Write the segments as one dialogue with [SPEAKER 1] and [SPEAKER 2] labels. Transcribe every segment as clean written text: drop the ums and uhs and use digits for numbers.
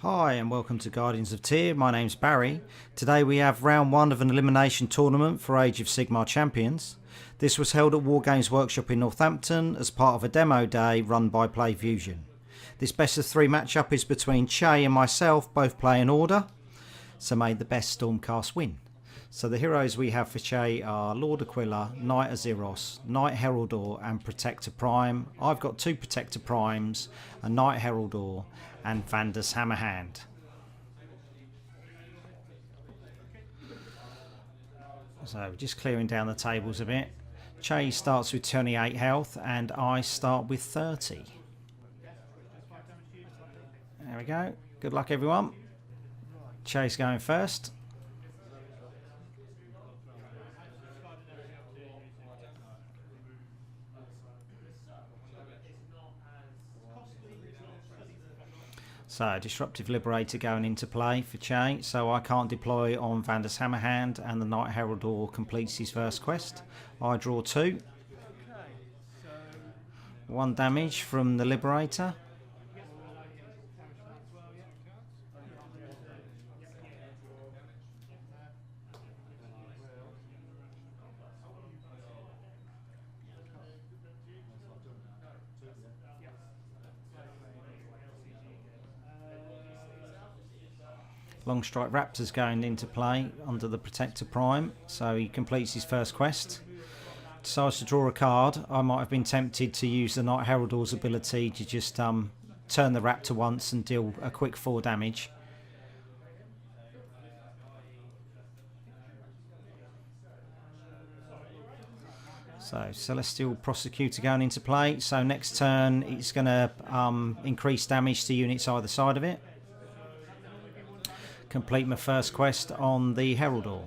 [SPEAKER 1] Hi and welcome to Guardians of Tyr. My name's Barry. Today we have round 1 of an elimination tournament for Age of Sigmar Champions. This was held at Wargames Workshop in Northampton as part of a demo day run by Playfusion. This best of 3 matchup is between Che and myself, both play in order, so may the best Stormcast win. So the heroes we have for Che are Lord Aquila, Knight Azyros, Knight Heraldor and Protector Prime. I've got 2 Protector Primes, a Knight Heraldor and Vander's Hammerhand. So just clearing down the tables a bit. Che starts with 28 health and I start with 30. There we go. Good luck everyone. Che's going first. So, Disruptive Liberator going into play for Che, so I can't deploy on Vander's Hammerhand and the Knight Heraldor completes his first quest. I draw 2. 1 damage from the Liberator. Long Strike Raptor's going into play under the Protector Prime, so he completes his first quest. Decides to draw a card. I might have been tempted to use the Knight Heraldor's ability to just turn the Raptor once and deal a quick 4 damage. So Celestial Prosecutor going into play, so next turn it's going to increase damage to units either side of it. Complete my first quest on the Heraldor.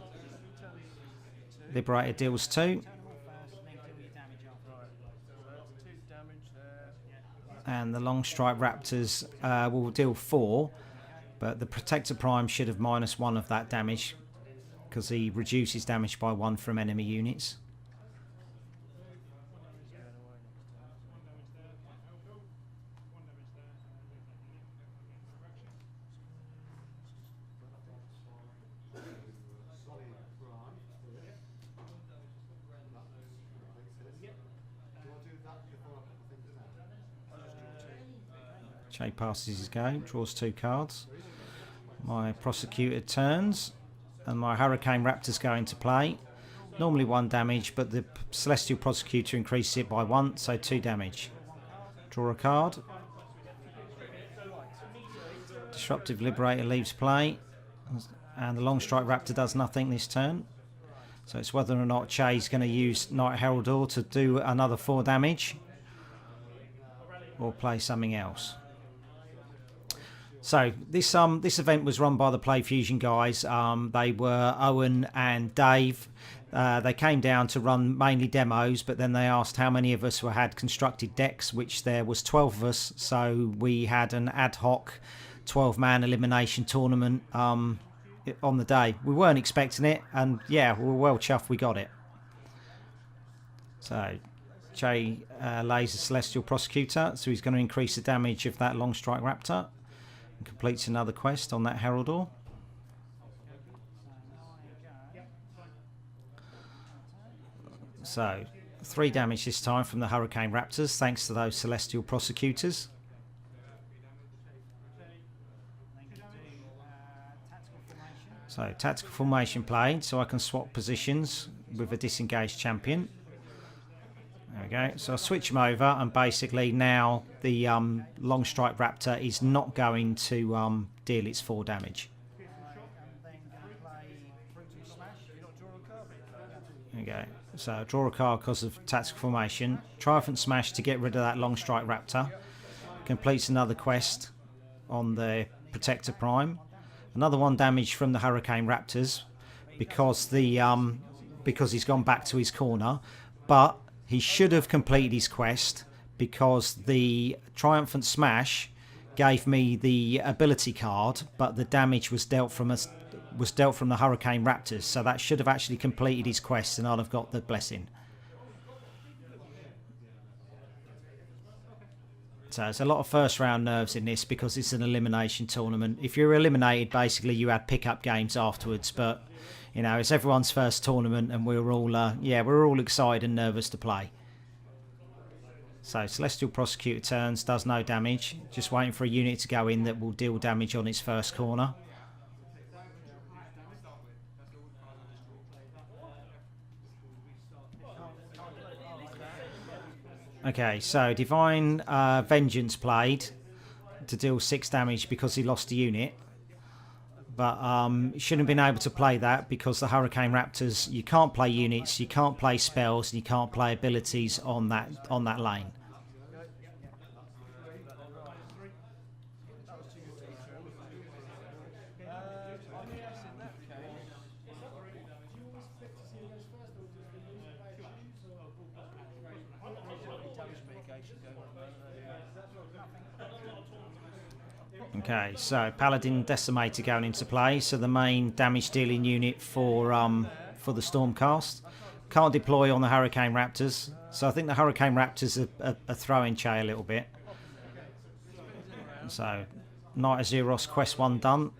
[SPEAKER 1] Liberator deals 2. And the Long Strike Raptors will deal 4. But the Protector Prime should have -1 of that damage, because he reduces damage by 1 from enemy units. Che passes his go, draws 2 cards. My Prosecutor turns, and my Hurricane Raptors go into play. Normally 1 damage, but the Celestial Prosecutor increases it by 1, so 2 damage. Draw a card. Disruptive Liberator leaves play, and the Long Strike Raptor does nothing this turn. So it's whether or not Che's going to use Knight Heraldor to do another 4 damage, or play something else. So this event was run by the Playfusion guys. They were Owain and Dave. They came down to run mainly demos, but then they asked how many of us had constructed decks, which there was 12 of us. So we had an ad hoc 12-man elimination tournament on the day. We weren't expecting it, and yeah, we were well chuffed we got it. So Che lays a Celestial Prosecutor, so he's going to increase the damage of that Long Strike Raptor. And completes another quest on that Heraldor. So 3 damage this time from the Hurricane Raptors, thanks to those Celestial Prosecutors. So tactical formation played, so I can swap positions with a disengaged champion. There we go. So I'll switch them over, and basically now the Long Strike Raptor is not going to deal its 4 damage. There we go. So I draw a card because of tactical formation. Triumphant Smash to get rid of that Long Strike Raptor. Completes another quest on the Protector Prime. Another 1 damage from the Hurricane Raptors because he's gone back to his corner, but he should have completed his quest because the Triumphant Smash gave me the ability card, but the damage was dealt from the Hurricane Raptors, so that should have actually completed his quest and I'd have got the blessing. So there's a lot of first round nerves in this because it's an elimination tournament. If you're eliminated, basically you had pickup games afterwards. But you know, it's everyone's first tournament, and we're all excited and nervous to play. So Celestial Prosecutor turns, does no damage. Just waiting for a unit to go in that will deal damage on its first corner. Okay, so Divine Vengeance played to deal 6 damage because he lost a unit. But shouldn't have been able to play that because the Hurricane Raptors, you can't play units, you can't play spells, and you can't play abilities on that lane. Okay, so Paladin Decimator going into play. So the main damage dealing unit for the Stormcast. Can't deploy on the Hurricane Raptors. So I think the Hurricane Raptors are throwing Che a little bit. So Knight of Zeros, quest 1 done.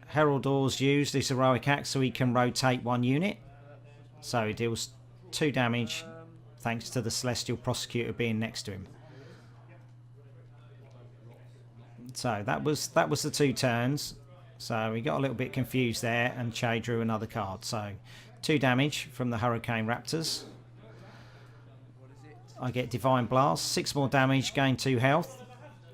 [SPEAKER 1] Herald Oars used his heroic act so he can rotate 1 unit. So he deals 2 damage thanks to the Celestial Prosecutor being next to him. So that was the 2 turns. So we got a little bit confused there, and Che drew another card. So 2 damage from the Hurricane Raptors. I get Divine Blast, 6 more damage, gain 2 health.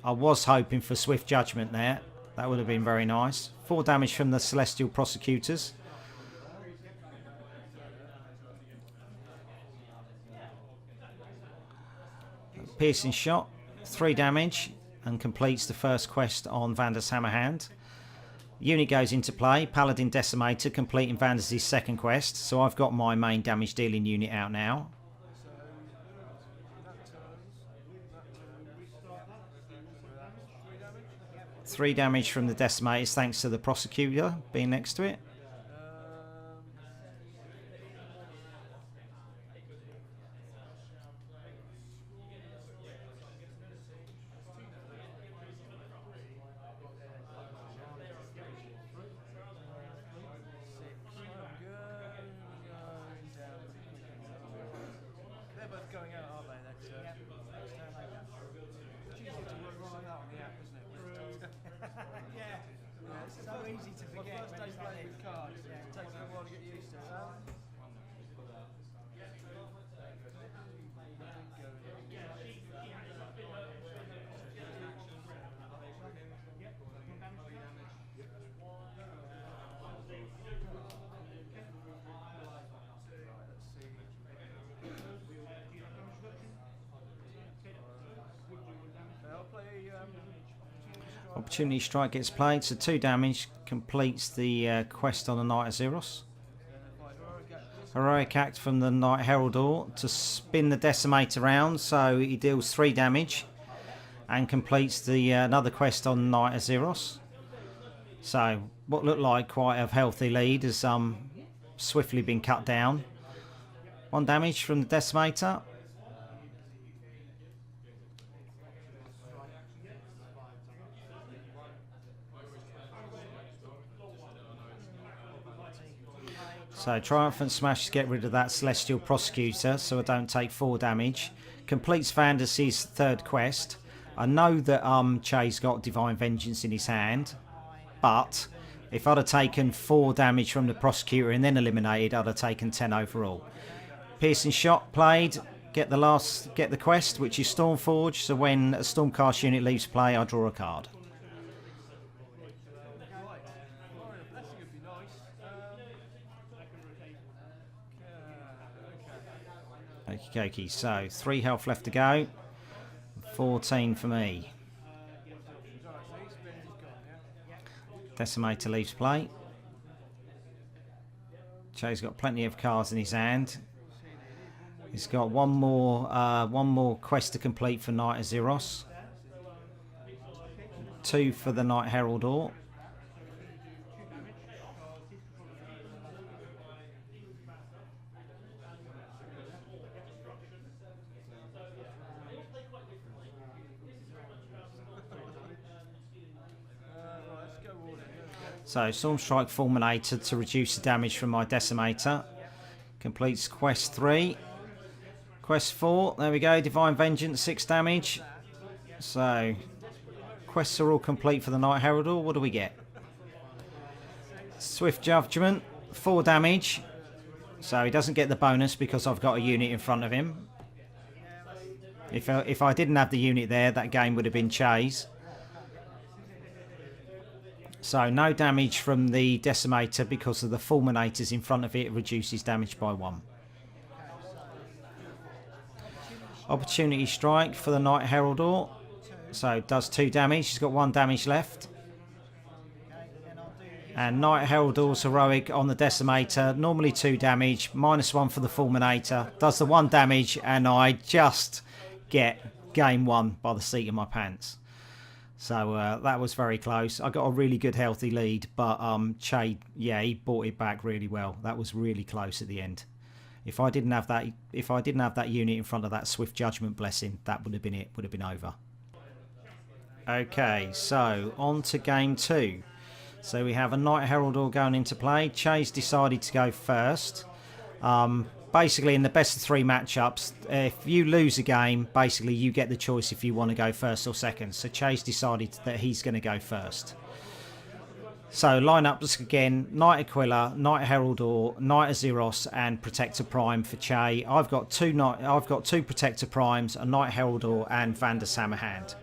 [SPEAKER 1] I was hoping for Swift Judgment there. That would have been very nice. 4 damage from the Celestial Prosecutors. Piercing Shot, 3 damage, and completes the first quest on Vander's Hammerhand. Unit goes into play, Paladin Decimator, completing Vander's second quest. So I've got my main damage dealing unit out now. Three damage from the Decimators thanks to the Prosecutor being next to it. Opportunity Strike gets played, so 2 damage, completes the quest on the Knight of Zeros. Heroic Act from the Knight Heraldor to spin the Decimator round, so he deals 3 damage and completes the another quest on the Knight of Zeros. So what looked like quite a healthy lead has swiftly been cut down. 1 damage from the Decimator. So Triumphant Smash to get rid of that Celestial Prosecutor so I don't take 4 damage. Completes Fantasy's third quest. I know that Che's got Divine Vengeance in his hand, but if I'd have taken 4 damage from the Prosecutor and then eliminated, I'd have taken 10 overall. Piercing Shot played, get the quest, which is Stormforge, so when a Stormcast unit leaves play, I draw a card. Okie dokie, so 3 health left to go. 14 for me. Decimator leaves play. Che's got plenty of cards in his hand. He's got one more quest to complete for Knight of Zeros. 2 for the Knight Heraldor. So Stormstrike Fulminator to reduce the damage from my Decimator. Completes quest 3. Quest 4, there we go, Divine Vengeance, 6 damage. So quests are all complete for the Knight Heraldor. What do we get? Swift Judgment, 4 damage. So he doesn't get the bonus because I've got a unit in front of him. If I didn't have the unit there, that game would have been Chase. So no damage from the Decimator because of the Fulminators in front of it. It reduces damage by 1. Opportunity Strike for the Knight Heraldor. So it does 2 damage. He's got 1 damage left. And Knight Heraldor's Heroic on the Decimator. Normally 2 damage. -1 for the Fulminator. Does the 1 damage. And I just get game 1 by the seat of my pants. So that was very close. I got a really good healthy lead, but Che, yeah, he brought it back really well. That was really close at the end. If I didn't have that unit in front of that Swift Judgment Blessing, that would have been it. Would have been over. Okay, so on to game 2. So we have a Knight Heraldor going into play. Che's decided to go first. Basically, in the best of 3 matchups, if you lose a game, basically you get the choice if you want to go first or second. So Che's decided that he's going to go first. So lineups again: Knight Aquila, Knight Heraldor, Knight Azeros, and Protector Prime for Che. I've got 2 Protector Primes, a Knight Heraldor, and Vandus Hammerhand.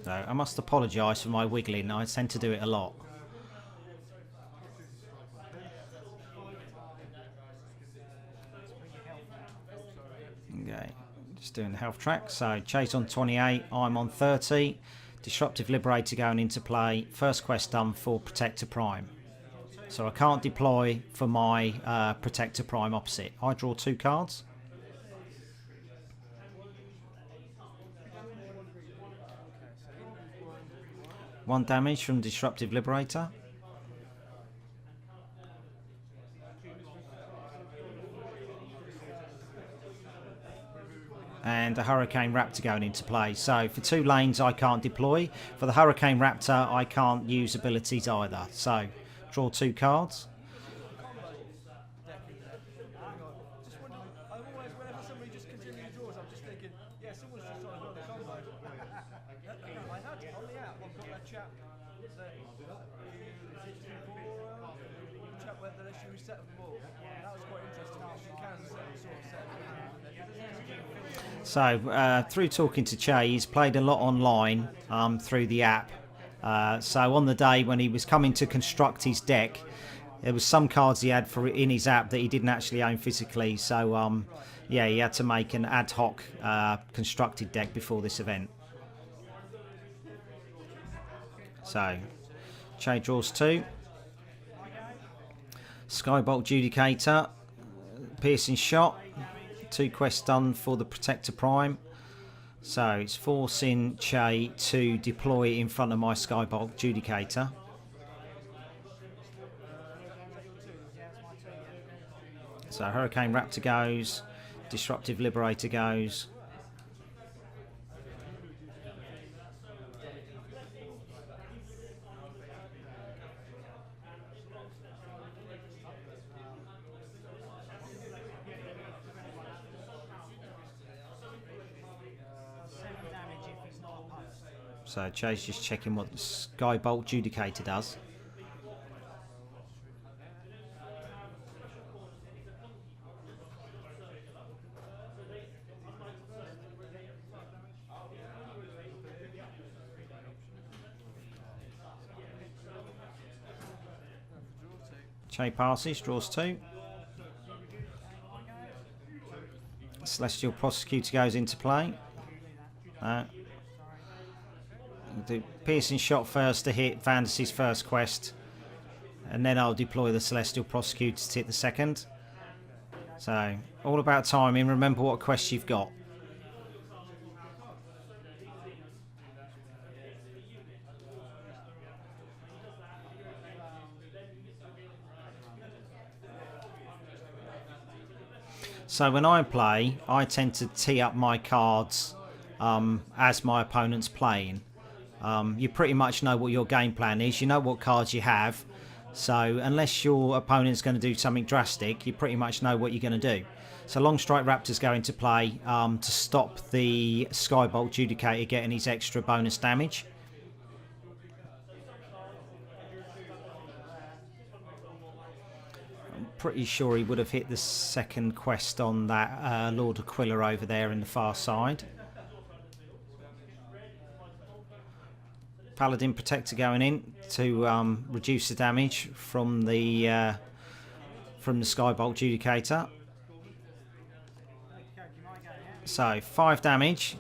[SPEAKER 1] So I must apologise for my wiggling. I tend to do it a lot. Okay, just doing the health track. So Chase on 28, I'm on 30. Disruptive Liberator going into play. First quest done for Protector Prime. So I can't deploy for my Protector Prime opposite. I draw 2 cards. One damage from Disruptive Liberator. And a Hurricane Raptor going into play. So for 2 lanes I can't deploy. For the Hurricane Raptor I can't use abilities either. So draw 2 cards. So through talking to Che, he's played a lot online through the app. So on the day when he was coming to construct his deck, there was some cards he had in his app that he didn't actually own physically. So yeah, he had to make an ad hoc constructed deck before this event. So Che draws 2. Skybolt Judicator, Piercing Shot. 2 quests done for the Protector Prime. So it's forcing Che to deploy in front of my Skybolt Judicator. So Hurricane Raptor goes, Disruptive Liberator goes. So Che's just checking what the Skybolt Judicator does. Che passes, draws 2. Celestial Prosecutor goes into play. Do Piercing Shot first to hit Vandus's first quest, and then I'll deploy the Celestial Prosecutor to hit the second. So all about timing. Remember what quest you've got. So when I play, I tend to tee up my cards as my opponent's playing. You pretty much know what your game plan is. You know what cards you have. So unless your opponent's going to do something drastic, you pretty much know what you're going to do. So Long Strike Raptor's go into play to stop the Skybolt Judicator getting his extra bonus damage. I'm pretty sure he would have hit the second quest on that Lord Aquila over there in the far side. Paladin Protector going in to reduce the damage from the Skybolt Judicator. So 5 damage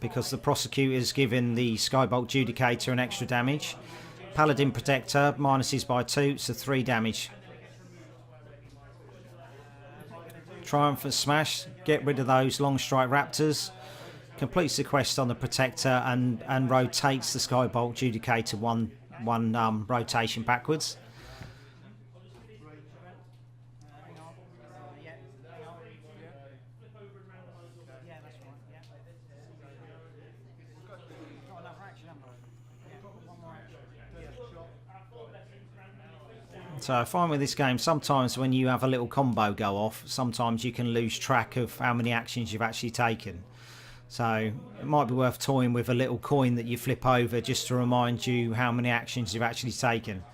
[SPEAKER 1] because the Prosecutor's given the Skybolt Judicator an extra damage. Paladin Protector minuses by 2, so 3 damage. Triumphant Smash, get rid of those Long Strike Raptors. Completes the quest on the Protector and rotates the Skybolt Judicator one rotation backwards. So I find with this game, sometimes when you have a little combo go off, sometimes you can lose track of how many actions you've actually taken. So it might be worth toying with a little coin that you flip over just to remind you how many actions you've actually taken.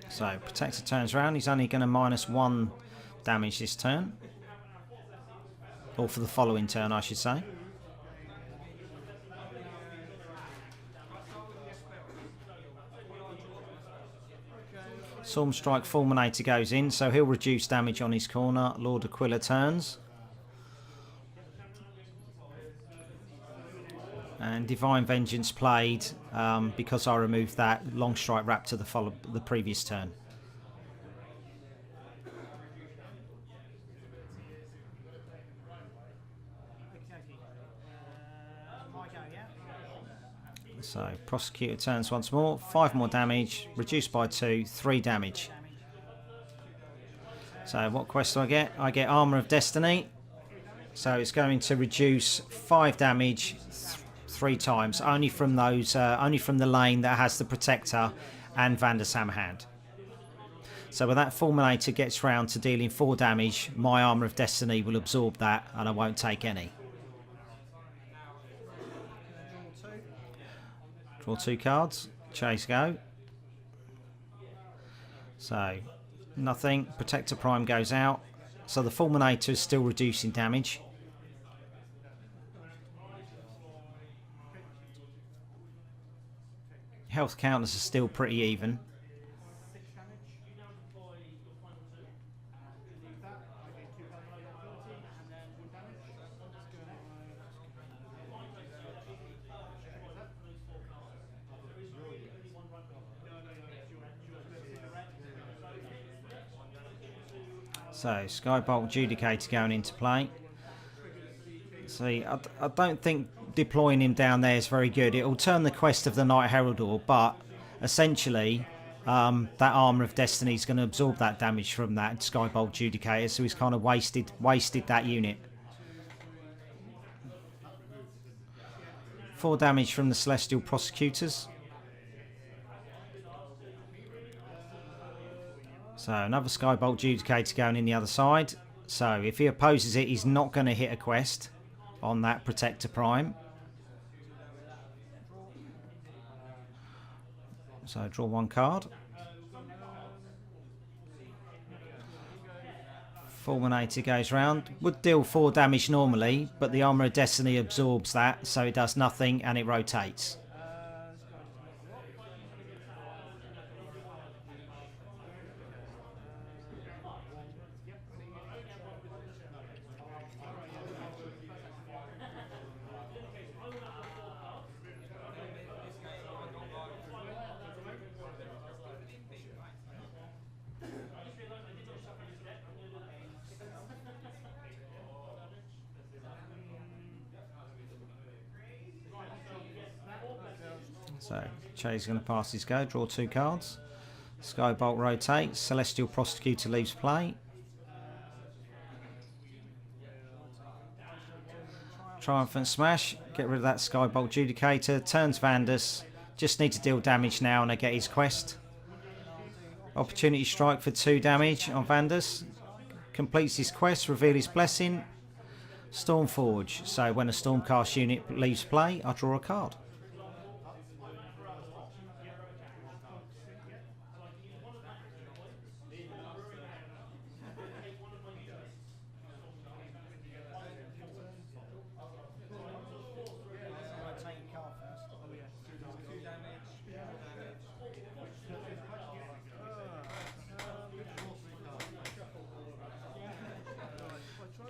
[SPEAKER 1] So Protector turns around, he's only going to -1 damage this turn. Or for the following turn, I should say. Stormstrike Fulminator goes in, so he'll reduce damage on his corner. Lord Aquila turns. And Divine Vengeance played because I removed that Long Strike Raptor the previous turn. So Prosecutor turns once more, 5 more damage, reduced by 2, 3 damage. So what quest do I get? I get Armour of Destiny. So it's going to reduce 5 damage 3 times, only from the lane that has the Protector and Vander's Hammerhand. So when that Fulminator gets round to dealing 4 damage, my Armour of Destiny will absorb that and I won't take any. Draw 2 cards, chase go. So nothing, Protector Prime goes out. So the Fulminator is still reducing damage. Health counters are still pretty even. So Skybolt Judicator going into play. See, I don't think deploying him down there is very good. It will turn the quest of the Night Heraldor, but essentially that Armour of Destiny is going to absorb that damage from that Skybolt Judicator, so he's kind of wasted that unit. 4 damage from the Celestial Prosecutors. So another Skybolt Judicator going in the other side. So if he opposes it, he's not going to hit a quest on that Protector Prime. So draw 1 card. Fulminator goes round. Would deal 4 damage normally, but the Armour of Destiny absorbs that, so it does nothing and it rotates. So Che's going to pass his go, draw 2 cards. Skybolt rotates, Celestial Prosecutor leaves play. Triumphant Smash, get rid of that Skybolt Judicator, turns Vandus, just need to deal damage now and I get his quest. Opportunity Strike for 2 damage on Vandus, completes his quest, reveal his blessing. Stormforge, so when a Stormcast unit leaves play, I draw a card.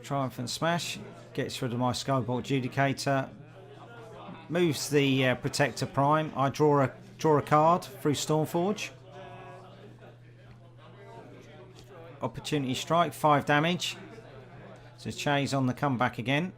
[SPEAKER 1] Triumphant Smash, gets rid of my Skybolt Judicator, moves the Protector Prime. I draw a card through Stormforge. Opportunity Strike, 5 damage. So Che's on the comeback again.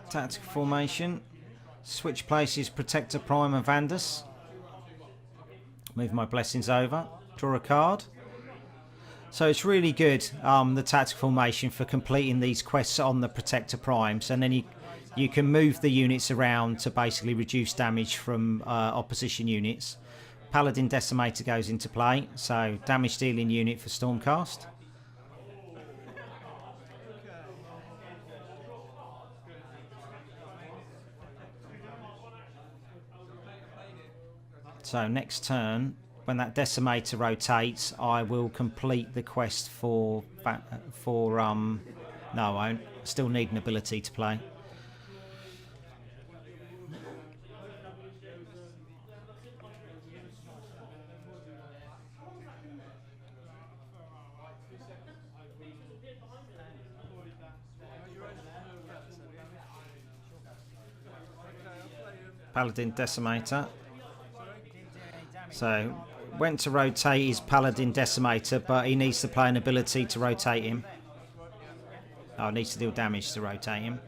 [SPEAKER 1] Tactical formation, switch places Protector Prime and Vandus. Move my blessings over, draw a card. So it's really good, the tactical formation, for completing these quests on the Protector Primes, and then you can move the units around to basically reduce damage from opposition units. Paladin Decimator goes into play, so damage dealing unit for Stormcast. So next turn, when that Decimator rotates, I will complete the quest for no, I won't. Still need an ability to play. Paladin Decimator. So, went to rotate his Paladin Decimator, but he needs to play an ability to rotate him. Oh, needs to deal damage to rotate him.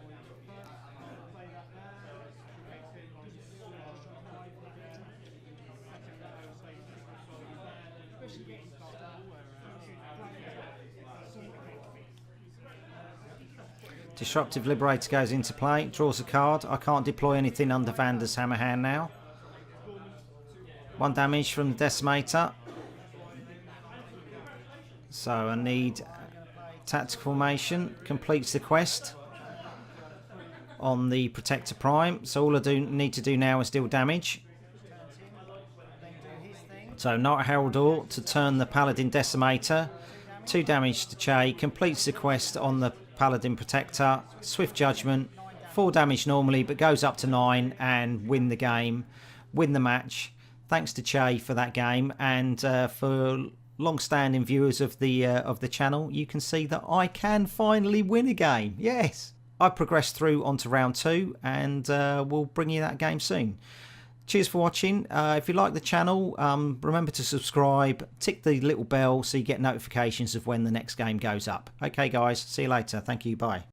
[SPEAKER 1] Disruptive Liberator goes into play, draws a card. I can't deploy anything under Vander's Hammer Hand now. 1 damage from the Decimator. So I need Tactical Formation, completes the quest on the Protector Prime. So all I need to do now is deal damage. So Night Heraldor to turn the Paladin Decimator. 2 damage to Che, completes the quest on the Paladin Protector. Swift Judgment, 4 damage normally, but goes up to 9 and win the game, win the match. Thanks to Che for that game, and for long-standing viewers of the channel, you can see that I can finally win a game. Yes, I progressed through onto round 2, and we'll bring you that game soon. Cheers for watching. If you like the channel, remember to subscribe, tick the little bell so you get notifications of when the next game goes up. Okay guys, see you later. Thank you, bye.